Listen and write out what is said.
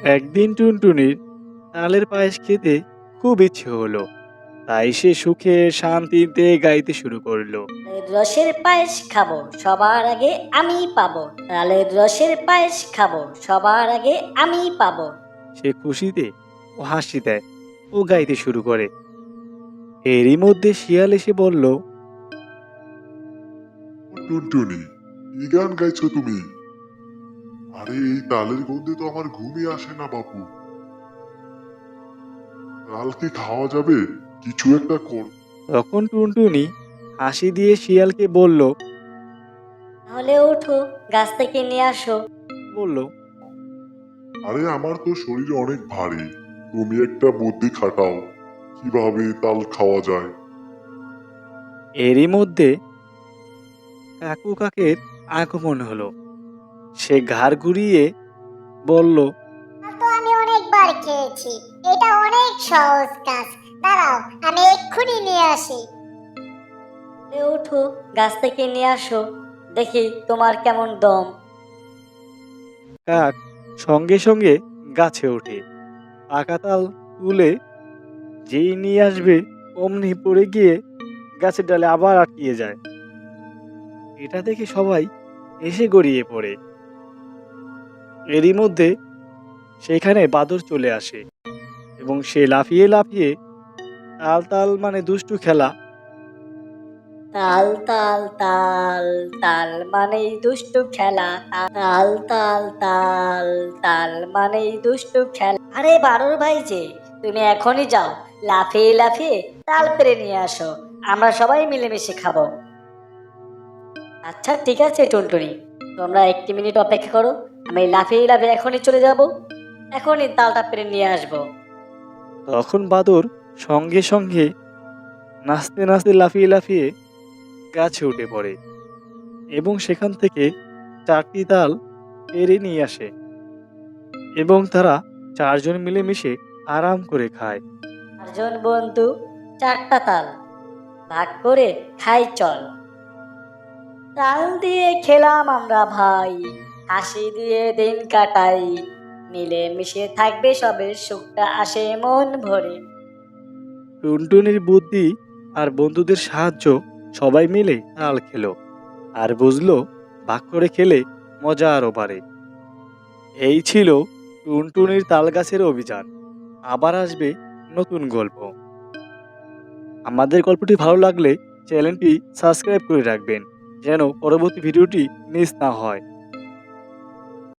একদিন টুনটুনির তালের পায়েস খেতে খুব ইচ্ছে হলো, তাই সে সুখে শান্তিতে গাইতে শুরু করলো। তালের রসের পায়েস খাবো সবার আগে আমি পাবো, তালের রসের পায়েস খাবো সবার আগে আমি পাবো। সে খুশিতে ও হাসি দেয় ও গাইতে শুরু করে। এরই মধ্যে শিয়াল এসে বলল, ও টুনটুনি, কি গান গাইছো তুমি? আরে এই তালের গন্ধে তো আমার ঘুমই আসে না বাপু। তাল কি খাওয়া যাবে? কিছু একটা কর। তখন টুনটুনি হাসি দিয়ে শিয়ালকে বলল, তাহলে ওঠো, গাছ থেকে নিয়ে আসো। বলল আরে আমার তো শরীর অনেক ভারী, তুমি একটা বুদ্ধি খাটাও, কিভাবে তাল খাওয়া যায়। এরই মধ্যে কাকু কাকের আগমন হলো। সে ঘাড় ঘুরিয়ে বলল, তো আমি অনেকবার খেয়েছি, এটা অনেক সহজ কাজ। দাঁড়াও, আমি এক্ষুনি নিয়ে আসি। তাহলে ওঠো, গাছ থেকে নিয়ে আসো, দেখি তোমার কেমন দম। কাক সঙ্গে সঙ্গে গাছে ওঠে। পাকা তাল তুলে যেই নিয়ে আসবে অমনি পড়ে গিয়ে গাছের ডালে আবার আটকিয়ে যায়। এটা দেখে সবাই এসে গড়িয়ে পড়ে। এরই মধ্যে সেখানে বাদর চলে আসে এবং সে লাফিয়ে লাফিয়ে তাল তাল মানে দুষ্টু খেলা, তাল তাল তাল তাল মানেই দুষ্টু খেলা, তাল তাল তাল তাল মানেই দুষ্টু খেলা। আরে বারুর ভাই যে, তুমি এখনই যাও, লাফিয়ে লাফিয়ে তাল পেরে নিয়ে আসো, আমরা সবাই মিলেমিশে খাবো। আচ্ছা ঠিক আছে টুনটুনি, তোমরা 1 মিনিট অপেক্ষা করো, আমি লাফিয়ে লাফিয়ে এখনই চলে যাব, এখনই তালটা পেরে নিয়ে আসবো। তখন বাদর সঙ্গে সঙ্গে নাচতে নাচতে লাফিয়ে লাফিয়ে গাছে উঠে পড়ে এবং সেখান থেকে 4টি তাল পেরে নিয়ে আসে এবং তারা 4 জন মিলেমিশে আরাম করে খায়। 4 জন বন্ধু, 4টা তাল, ভাগ করে খাই চল। তাল দিয়ে খেলাম আমরা ভাই, হাসি দিয়ে দিন কাটাই, মিলে মিশে থাকবে সবে, সুখটা আসে মন ভরে। টুনটুনির বুদ্ধি আর বন্ধুদের সাহায্য সবাই মিলে তাল খেলো আর বুঝলো ভাগ করে খেলে মজা আরো বাড়ে। এই ছিল টুনটুনির তাল গাছের অভিযান। আবার আসবে নতুন গল্প। আমাদের গল্পটি ভালো লাগলে চ্যানেলটি সাবস্ক্রাইব করে রাখবেন যেন পরবর্তী ভিডিওটি মিস না হয়।